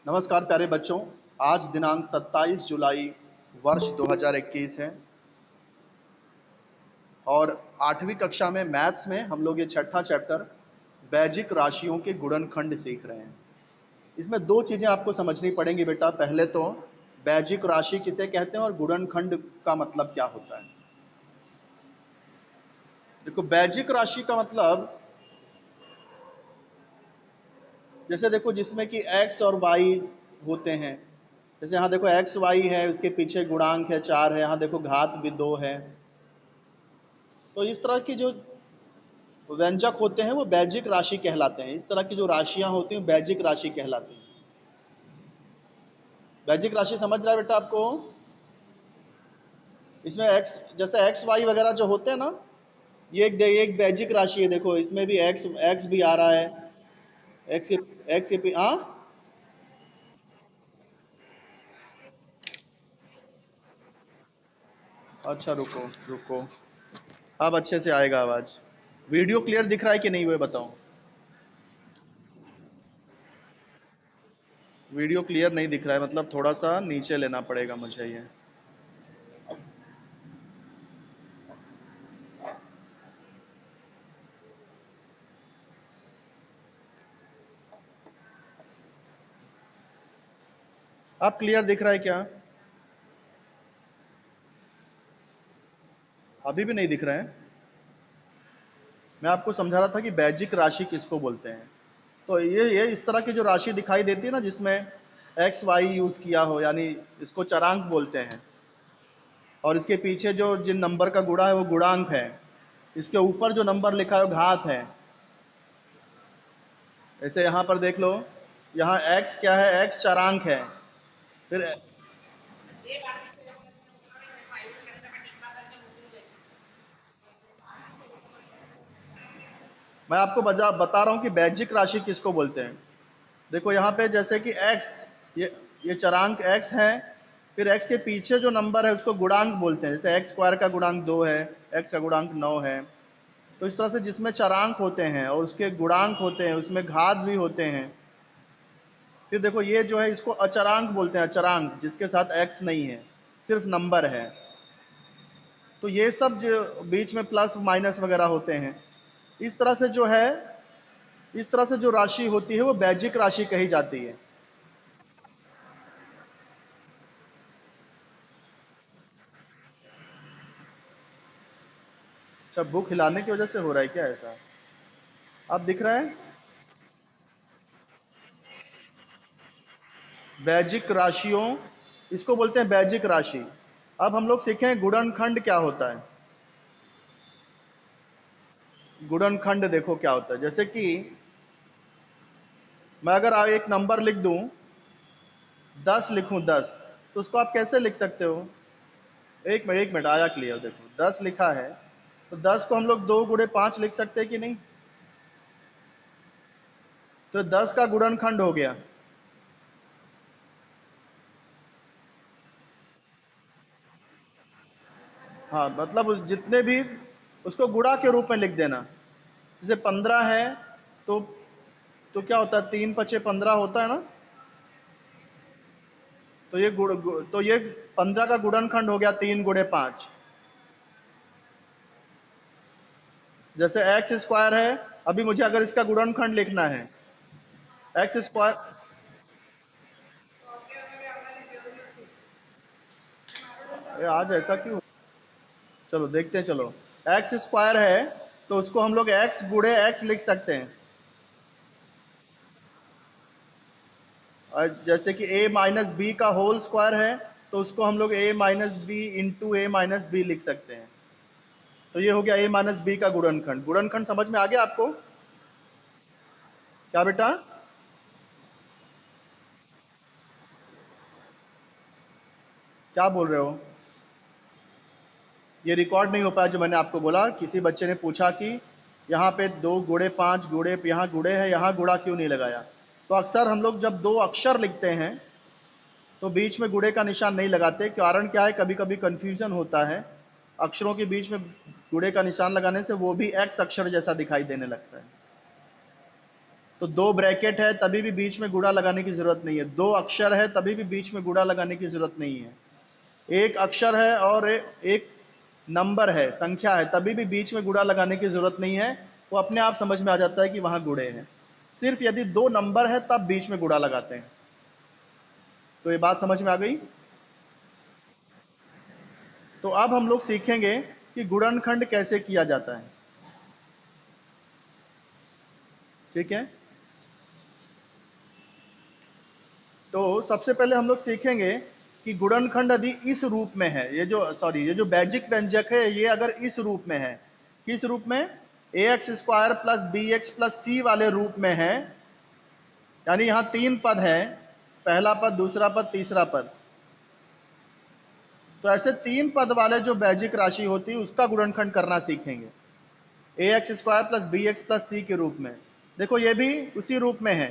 नमस्कार प्यारे बच्चों। आज दिनांक 27 जुलाई वर्ष 2021 है और 8वीं कक्षा में मैथ्स में हम लोग ये छठा चैप्टर बैजिक राशियों के गुणनखंड सीख रहे हैं। इसमें दो चीज़ें आपको समझनी पड़ेंगी बेटा। पहले तो बैजिक राशि किसे कहते हैं और गुणनखंड का मतलब क्या होता है। देखो, बैजिक राशि का मतलब जैसे देखो जिसमें कि x और y होते हैं। जैसे यहाँ देखो x y है, उसके पीछे गुणांक है 4 है, यहाँ देखो घात भी 2 है। तो इस तरह की जो व्यंजक होते हैं वो बैजिक राशि कहलाते हैं। इस तरह की जो राशियां होती हैं बैजिक राशि कहलाती हैं। बैजिक राशि समझ रहा है बेटा आपको। इसमें एक्स जैसे एक्स वाई वगैरह जो होते हैं ना, ये एक बैजिक राशि है। देखो इसमें भी एक्स एक्स भी आ रहा है। एक्स के हाँ। अच्छा रुको रुको, अब अच्छे से आएगा आवाज। वीडियो क्लियर दिख रहा है कि नहीं वो बताओ। वीडियो क्लियर नहीं दिख रहा है मतलब थोड़ा सा नीचे लेना पड़ेगा मुझे ये। अब क्लियर दिख रहा है क्या? अभी भी नहीं दिख रहा है। मैं आपको समझा रहा था कि बैजिक राशि किसको बोलते हैं। तो ये इस तरह की जो राशि दिखाई देती है ना, जिसमें एक्स वाई यूज़ किया हो, यानी इसको चरांक बोलते हैं। और इसके पीछे जो जिन नंबर का गुणा है वो गुणांक है। इसके ऊपर जो नंबर लिखा है वो घात है। ऐसे यहाँ पर देख लो, यहाँ एक्स क्या है, एक्स चरांक है। फिर मैं आपको बता रहा हूँ कि बैजिक राशि किसको बोलते हैं। देखो यहाँ पे जैसे कि x, ये चरांक x है। फिर x के पीछे जो नंबर है उसको गुणांक बोलते हैं। जैसे x स्क्वायर का गुणांक 2 है, x का गुणांक 9 है। तो इस तरह से जिसमें चरांक होते हैं और उसके गुणांक होते हैं, उसमें घात भी होते हैं। फिर देखो ये जो है इसको अचरांक बोलते हैं, अचरांक जिसके साथ x नहीं है, सिर्फ नंबर है। तो ये सब जो बीच में प्लस माइनस वगैरह होते हैं, इस तरह से जो है, इस तरह से जो राशि होती है वो बैजिक राशि कही जाती है। अच्छा, बुक हिलाने की वजह से हो रहा है क्या ऐसा? अब दिख रहा है? बैजिक राशियों, इसको बोलते हैं बैजिक राशि। अब हम लोग सीखें गुणनखंड क्या होता है। गुणनखंड देखो क्या होता है। जैसे कि मैं अगर एक नंबर लिख दूं, 10 लिखूं 10, तो उसको आप कैसे लिख सकते हो? एक मिनट आया क्लियर। देखो 10 लिखा है, तो 10 को हम लोग 2 गुणे 5 लिख सकते हैं कि नहीं? तो 10 का गुणनखंड हो गया। हाँ, मतलब जितने भी उसको गुणा के रूप में लिख देना। जैसे 15 है, तो क्या होता है, 3 पचे 15 होता है ना। तो ये 15 का गुणनखंड हो गया 3 गुणे 5। जैसे एक्स स्क्वायर है, अभी मुझे अगर इसका गुणनखंड लिखना है, एक्स स्क्वायर, आज ऐसा क्यों? चलो देखते हैं। चलो एक्स स्क्वायर है, तो उसको हम लोग एक्स गुणे एक्स लिख सकते हैं। और जैसे कि a माइनस बी का होल स्क्वायर है, तो उसको हम लोग a minus B into A minus B लिख सकते हैं। तो ये हो गया a माइनस बी का गुणनखंड। गुणनखंड समझ में आ गया आपको? क्या बेटा? क्या बोल रहे हो? ये रिकॉर्ड नहीं हो पाया जो मैंने आपको बोला। किसी बच्चे ने पूछा कि यहाँ पे 2 गुणे 5 गुणे, यहाँ गुणे है, यहाँ गुणा क्यों नहीं लगाया? तो अक्सर हम लोग जब दो अक्षर लिखते हैं तो बीच में गुणे का निशान नहीं लगाते। कारण क्या है, कभी कभी कंफ्यूजन होता है। अक्षरों के बीच में गुणे का निशान लगाने से वो भी एक्स अक्षर जैसा दिखाई देने लगता है। तो 2 ब्रैकेट है तभी भी बीच में गुणा लगाने की ज़रूरत नहीं है, 2 अक्षर है तभी भी बीच में गुणा लगाने की ज़रूरत नहीं है, एक अक्षर है और एक नंबर है, संख्या है, तभी भी बीच में गुणा लगाने की ज़रूरत नहीं है, वो अपने आप समझ में आ जाता है कि वहाँ गुणे हैं। सिर्फ यदि 2 नंबर है तब बीच में गुणा लगाते हैं। तो ये बात समझ में आ गई? तो अब हम लोग सीखेंगे कि गुणनखंड कैसे किया जाता है। ठीक है, तो सबसे पहले हम लोग सीखेंगे कि गुणनखंड यदि इस रूप में है, ये जो बैजिक व्यंजक है ये अगर इस रूप में है, किस रूप में? ax square plus B X plus C वाले रूप में है, यानी यहाँ 3 पद है, पहला पद, दूसरा पद, तीसरा पद। तो ऐसे 3 पद वाले जो बैजिक राशि होती है उसका गुणनखंड करना सीखेंगे, ax square plus B X plus C के रूप में। देखो ये भी उसी रूप में है,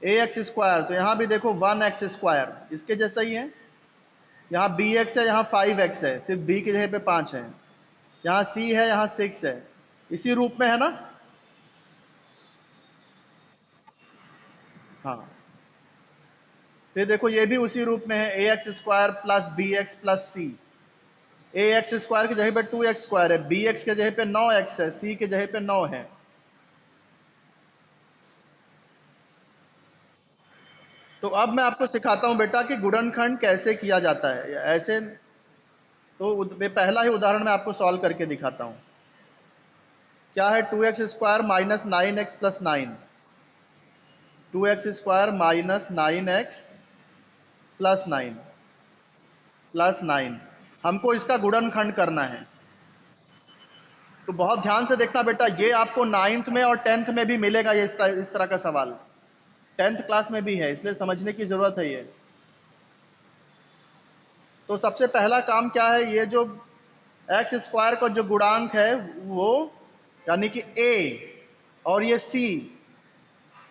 ax स्क्वायर, तो यहाँ भी देखो 1x स्क्वायर, इसके जैसा ही है। यहाँ bx है, यहाँ 5x है, सिर्फ b की जगह पे 5 है। यहाँ c है, यहाँ 6 है, इसी रूप में है ना? हाँ, फिर देखो ये भी उसी रूप में है, ax square plus B X plus C. ax square की जगह पे 2x स्क्वायर है, bx के जगह पे 9x है, c के जगह पे 9 है। तो अब मैं आपको सिखाता हूं बेटा कि गुणनखंड कैसे किया जाता है ऐसे। तो पहला ही उदाहरण मैं आपको सॉल्व करके दिखाता हूं। क्या है? 2x square minus 9x plus 9, 2x square minus 9x plus 9 plus 9, हमको इसका गुणनखंड करना है। तो बहुत ध्यान से देखना बेटा, ये आपको 9th में और 10th में भी मिलेगा, ये इस तरह का सवाल 10th क्लास में भी है, इसलिए समझने की ज़रूरत है ये। तो सबसे पहला काम क्या है, ये जो एक्स स्क्वायर का जो गुणांक है वो, यानी कि a और ये c,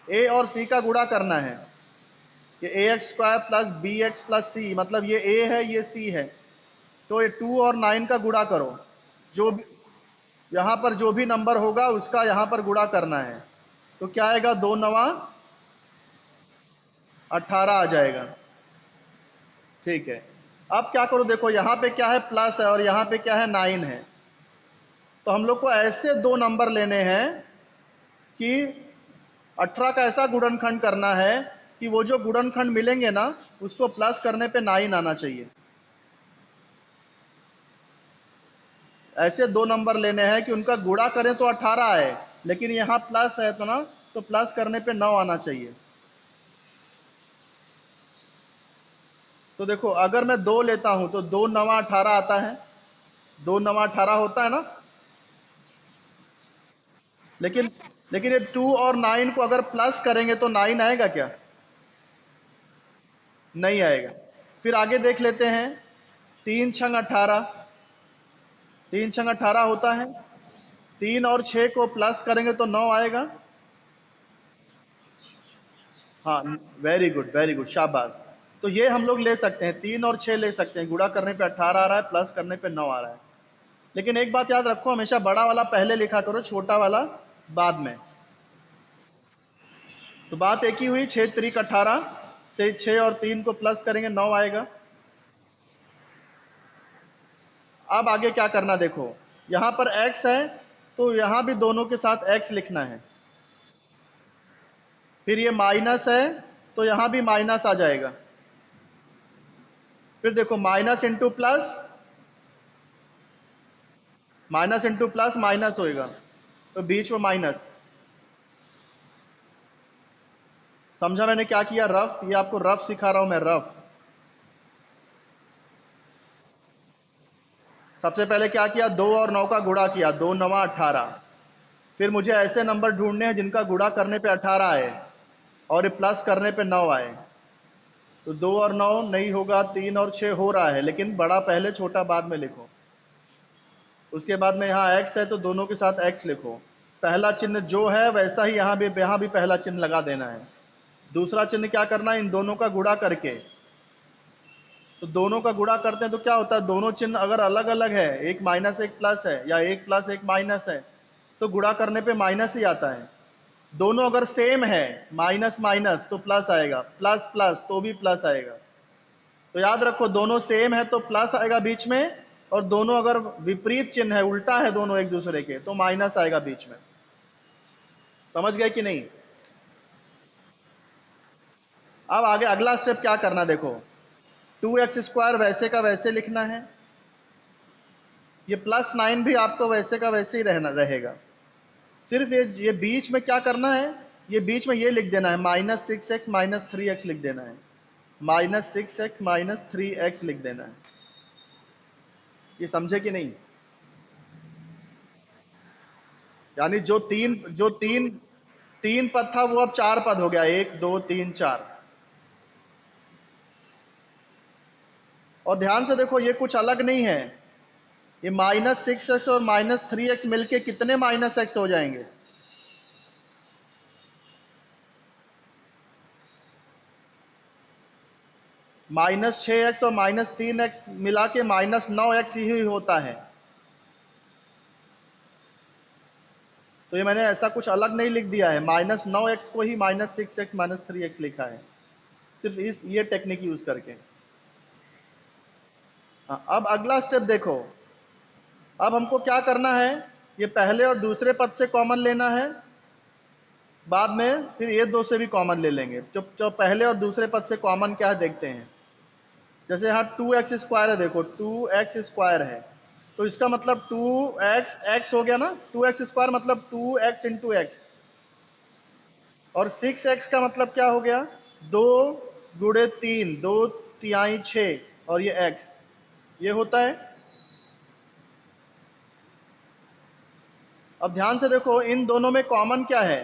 a और c का गुणा करना है। ये A X square plus B X plus C, मतलब ये a है, ये c है। तो ये 2 और 9 का गुणा करो, जो भी यहाँ पर जो भी नंबर होगा उसका यहाँ पर गुणा करना है। तो क्या आएगा? 2 नवा 18 आ जाएगा। ठीक है, अब क्या करो, देखो यहाँ पे क्या है? प्लस है और यहाँ पे क्या है? 9 है। तो हम लोग को ऐसे 2 नंबर लेने हैं कि 18 का ऐसा गुणनखंड करना है कि वो जो गुणनखंड मिलेंगे ना, उसको प्लस करने पे 9 आना चाहिए। ऐसे 2 नंबर लेने हैं कि उनका गुणा करें तो 18 आए, लेकिन यहाँ प्लस है तो ना, तो प्लस करने पे 9 आना चाहिए। तो देखो अगर मैं 2 लेता हूं तो 2 नवा 18 आता है, 2 नवा 18 होता है ना। लेकिन लेकिन ये 2 और 9 को अगर प्लस करेंगे तो 9 आएगा क्या? नहीं आएगा। फिर आगे देख लेते हैं, 3 छंग 18, 3 छंग 18 होता है, 3 और 6 को प्लस करेंगे तो 9 आएगा। हाँ, वेरी गुड वेरी गुड, शाबाश। तो ये हम लोग ले सकते हैं, 3 और 6 ले सकते हैं, गुणा करने पे 18 आ रहा है, प्लस करने पे 9 आ रहा है। लेकिन एक बात याद रखो, हमेशा बड़ा वाला पहले लिखा करो, छोटा वाला बाद में। तो बात एक ही हुई, 6 त्रिक 18 से 6 और 3 को प्लस करेंगे 9 आएगा। अब आगे क्या करना, देखो यहाँ पर x है तो यहाँ भी दोनों के साथ x लिखना है। फिर ये माइनस है तो यहाँ भी माइनस आ जाएगा। फिर देखो minus into plus, minus into plus minus होएगा, तो बीच में माइनस। समझा मैंने क्या किया? रफ, ये आपको रफ सिखा रहा हूं मैं, रफ। सबसे पहले क्या किया? 2 और 9 का गुणा किया, 2 नवा 18। फिर मुझे ऐसे नंबर ढूंढने हैं जिनका गुणा करने पे 18 आए और ये प्लस करने पे 9 आए। तो 2 और 9 नहीं होगा, 3 और 6 हो रहा है, लेकिन बड़ा पहले छोटा बाद में लिखो। उसके बाद में यहाँ x है तो दोनों के साथ x लिखो। पहला चिन्ह जो है वैसा ही यहाँ भी पहला चिन्ह लगा देना है। दूसरा चिन्ह क्या करना है? इन दोनों का गुणा करके, तो दोनों का गुणा करते हैं तो क्या होता है? दोनों चिन्ह अगर अलग अलग है, एक माइनस एक प्लस है या एक प्लस एक माइनस है, तो गुणा करने पे माइनस ही आता है। दोनों अगर सेम है, माइनस माइनस तो प्लस आएगा, प्लस प्लस तो भी प्लस आएगा। तो याद रखो, दोनों सेम है तो प्लस आएगा बीच में, और दोनों अगर विपरीत चिन्ह है, उल्टा है दोनों एक दूसरे के, तो माइनस आएगा बीच में। समझ गए कि नहीं? अब आगे अगला स्टेप क्या करना, देखो 2x² वैसे का वैसे लिखना है, ये +9 भी आपको वैसे का वैसे ही रहना रहेगा। सिर्फ ये बीच में क्या करना है, ये बीच में ये लिख देना है -6x -3x लिख देना है, -6x -3x लिख देना है। ये समझे कि नहीं? यानी जो तीन तीन पद था वो अब 4 पद हो गया, 1 2 3 4। और ध्यान से देखो, ये कुछ अलग नहीं है, ये -6x और -3x मिलके कितने -x हो जाएंगे? -6x और -3x मिला के -9x ही होता है। तो ये मैंने ऐसा कुछ अलग नहीं लिख दिया है, -9x को ही -6x -3x लिखा है, सिर्फ ये टेक्निक यूज करके। हाँ, अब अगला स्टेप देखो, अब हमको क्या करना है, ये पहले और दूसरे पद से कॉमन लेना है, बाद में फिर ये दो से भी कॉमन ले लेंगे। जो पहले और दूसरे पद से कॉमन क्या है देखते हैं। जैसे यहाँ 2x² है, देखो 2x² है, तो इसका मतलब 2x x हो गया ना, 2x² मतलब 2x इंटू एक्स। और 6x का मतलब क्या हो गया, 2 × 3, 2 × 6, और ये x, ये होता है। अब ध्यान से देखो, इन दोनों में कॉमन क्या है,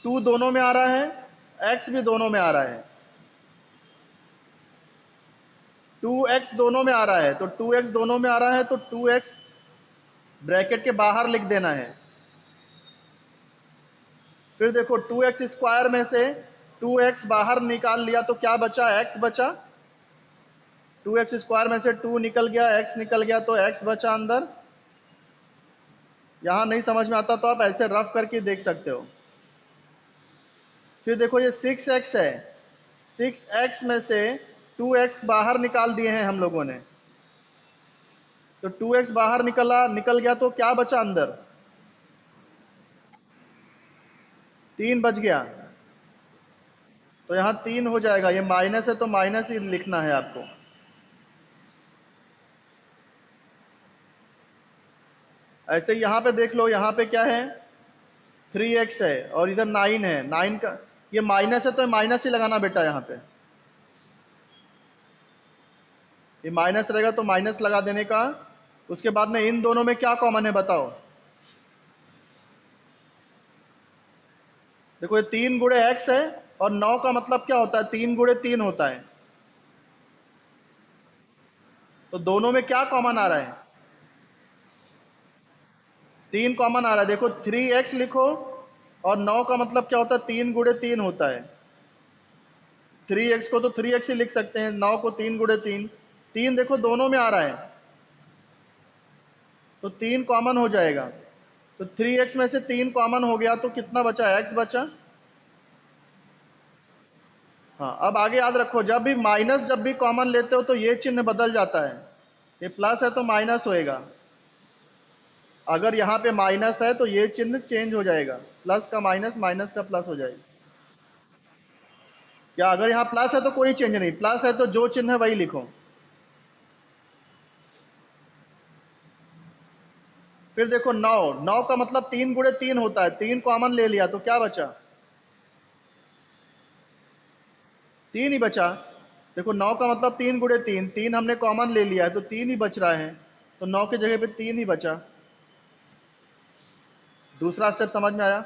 2 दोनों में आ रहा है, x भी दोनों में आ रहा है, 2x दोनों में आ रहा है, तो 2x दोनों में आ रहा है तो 2x ब्रैकेट के बाहर लिख देना है। फिर देखो 2x² में से 2x बाहर निकाल लिया तो क्या बचा, x बचा। 2x² में से 2 निकल गया, x निकल गया, तो x बचा अंदर। यहाँ नहीं समझ में आता तो आप ऐसे रफ करके देख सकते हो। फिर देखो ये 6x है, 6x में से 2x बाहर निकाल दिए हैं हम लोगों ने, तो 2x बाहर निकल गया तो क्या बचा अंदर, 3 बच गया। तो यहाँ 3 हो जाएगा, ये माइनस है तो माइनस ही लिखना है आपको। ऐसे ही यहाँ पे देख लो, यहाँ पे क्या है, 3x है और इधर 9 है, 9 का ये माइनस है तो माइनस ही लगाना बेटा। यहाँ पे ये माइनस रहेगा तो माइनस लगा देने का। उसके बाद में इन दोनों में क्या कॉमन है बताओ। देखो ये 3 × x है, और 9 का मतलब क्या होता है, 3 × 3 होता है। तो दोनों में क्या कॉमन आ रहा है, 3 कॉमन आ रहा है। देखो 3x लिखो, और 9 का मतलब क्या होता है, 3 × 3 होता है। 3x को तो 3x ही लिख सकते हैं, 9 को 3 × 3, 3 देखो दोनों में आ रहा है, तो 3 कॉमन हो जाएगा। तो 3x में से 3 कॉमन हो गया तो कितना बचा, x बचा। हाँ, अब आगे याद रखो, जब भी कॉमन लेते हो तो ये चिन्ह बदल जाता है, ये प्लस है तो माइनस होएगा। अगर यहाँ पे माइनस है तो ये चिन्ह चेंज हो जाएगा, प्लस का माइनस, माइनस का प्लस हो जाएगा। क्या अगर यहाँ प्लस है तो कोई चेंज नहीं, प्लस है तो जो चिन्ह है वही लिखो। फिर देखो 9, 9 का मतलब 3 × 3 होता है, 3 कॉमन ले लिया तो क्या बचा, 3 ही बचा। देखो 9 का मतलब 3 × 3, 3 हमने कॉमन ले लिया है तो 3 ही बच रहा है, तो 9 की जगह पे 3 ही बचा। दूसरा स्टेप समझ में आया।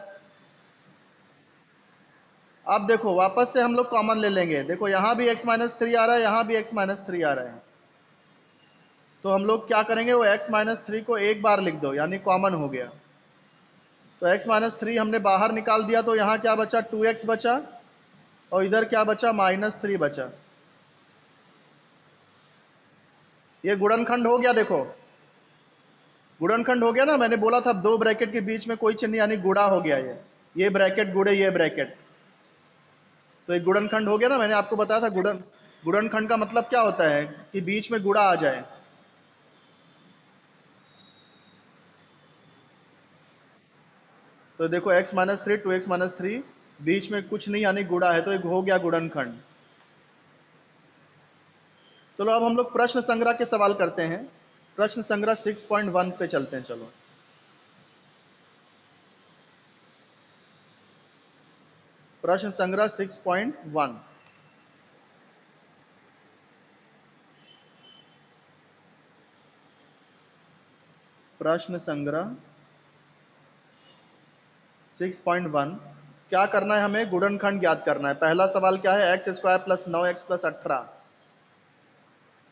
अब देखो वापस से हम लोग कॉमन ले लेंगे, देखो यहाँ भी x-3 आ रहा है, यहाँ भी x-3 आ रहा है, तो हम लोग क्या करेंगे, वो x-3 को एक बार लिख दो, यानी कॉमन हो गया। तो x-3 हमने बाहर निकाल दिया, तो यहाँ क्या बचा, 2x बचा, और इधर क्या बचा, -3 बचा। ये गुणनखंड हो गया। देखो गुणनखंड हो गया ना, मैंने बोला था 2 ब्रैकेट के बीच में कोई चिन्ह यानी गुणा हो गया। ये ये ब्रैकेट गुड़े ये ब्रैकेट, तो एक गुणनखंड हो गया ना। मैंने आपको बताया था गुणनखंड का मतलब क्या होता है कि बीच में गुणा आ जाए। तो देखो x minus three 2x minus three, बीच में कुछ नहीं यानी गुणा है, तो एक हो गया गुणनखंड। चलो अब हम लोग प्रश्न संग्रह के सवाल करते हैं। प्रश्न संग्रह 6.1 पे चलते हैं। चलो प्रश्न संग्रह 6.1। प्रश्न संग्रह 6.1। क्या करना है हमें? गुणनखंड ज्ञात करना है। पहला सवाल क्या है? X square plus 9x plus 18।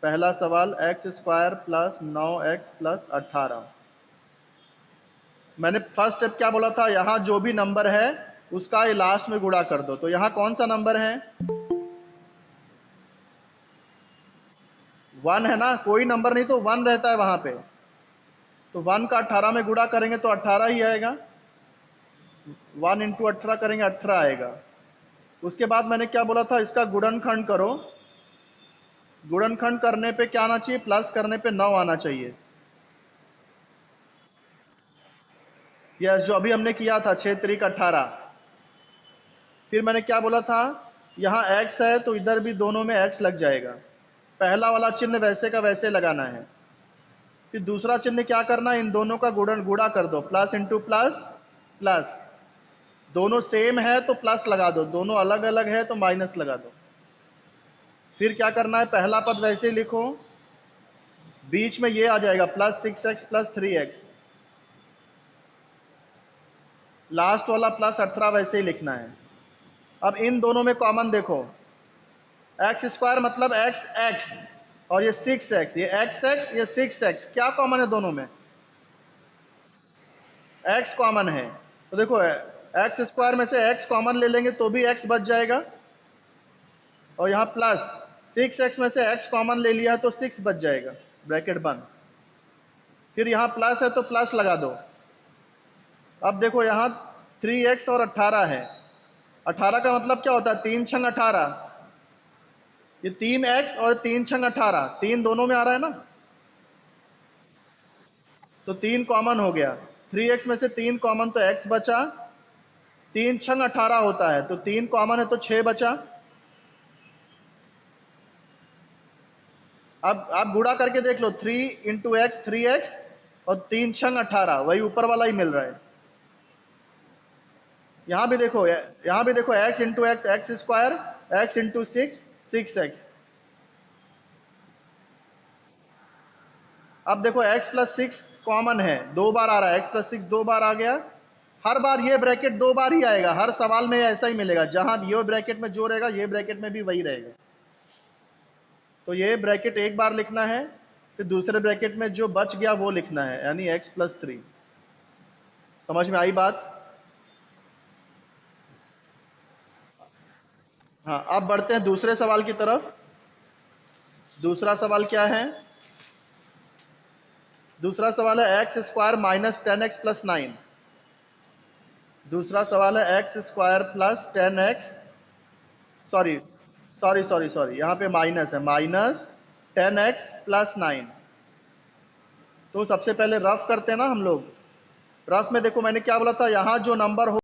पहला सवाल x square plus 9x plus 18। मैंने फर्स्ट स्टेप क्या बोला था? यहाँ जो भी नंबर है उसका ये लास्ट में गुणा कर दो। तो यहाँ कौन सा नंबर है? 1 है ना, कोई नंबर नहीं तो 1 रहता है वहां पे। तो 1 का 18 में गुणा करेंगे तो 18 ही आएगा। 1 इंटू 18 करेंगे 18 आएगा। उसके बाद मैंने क्या बोला था? इसका गुणनखंड करो। गुणनखंड करने पे क्या आना चाहिए? प्लस करने पे 9 आना चाहिए। यस, जो अभी हमने किया था 6 3 18। फिर मैंने क्या बोला था? यहाँ x है तो इधर भी दोनों में x लग जाएगा। पहला वाला चिन्ह वैसे का वैसे लगाना है। फिर दूसरा चिन्ह क्या करना है? इन दोनों का गुणा कर दो। Plus into plus plus. दोनों सेम है तो प्लस लगा दो, दोनों अलग अलग है तो माइनस लगा दो। फिर क्या करना है? पहला पद वैसे ही लिखो, बीच में ये आ जाएगा plus 6x plus 3x। Last वाला प्लस 18 वैसे ही लिखना है। अब इन दोनों में कॉमन देखो, एक्स स्क्वायर मतलब एक्स एक्स, और ये 6x, ये एक्स एक्स ये 6x, क्या कॉमन है दोनों में? x कॉमन है। तो देखो एक्स स्क्वायर में से x कॉमन ले लेंगे तो भी x बच जाएगा, और यहाँ प्लस 6x में से x कॉमन ले लिया है तो 6 बच जाएगा, ब्रैकेट बंद। फिर यहाँ प्लस है तो प्लस लगा दो। अब देखो यहाँ 3x और 18 है। 18 का मतलब क्या होता है? 3 छंग 18। ये 3x और 3 छंग 18, 3 दोनों में आ रहा है ना, तो 3 कॉमन हो गया। 3x में से 3 कॉमन तो x बचा। 3 छंग 18 होता है तो 3 कॉमन है तो 6 बचा। अब आप गुणा करके देख लो, 3 इंटू एक्स 3x और 3 छंग 18, वही ऊपर वाला ही मिल रहा है। यहाँ भी देखो x into x x square, x into 6 6x। अब देखो x प्लस 6 कॉमन है, 2 बार आ रहा है, x प्लस 6 2 बार आ गया। हर बार ये ब्रैकेट 2 बार ही आएगा, हर सवाल में ऐसा ही मिलेगा। जहां भी ये ब्रैकेट में जो रहेगा ये ब्रैकेट में भी वही रहेगा। तो ये ब्रैकेट एक बार लिखना है, फिर दूसरे ब्रैकेट में जो बच गया वो लिखना है, यानी x प्लस 3। समझ में आई बात? हाँ, अब बढ़ते हैं दूसरे सवाल की तरफ। दूसरा सवाल क्या है? दूसरा सवाल है x square minus 10x plus 9। दूसरा सवाल है x square plus 10x, sorry sorry sorry sorry, यहाँ पे माइनस है, माइनस 10x प्लस 9। तो सबसे पहले रफ करते हैं ना हम लोग। रफ में देखो मैंने क्या बोला था? यहाँ जो नंबर हो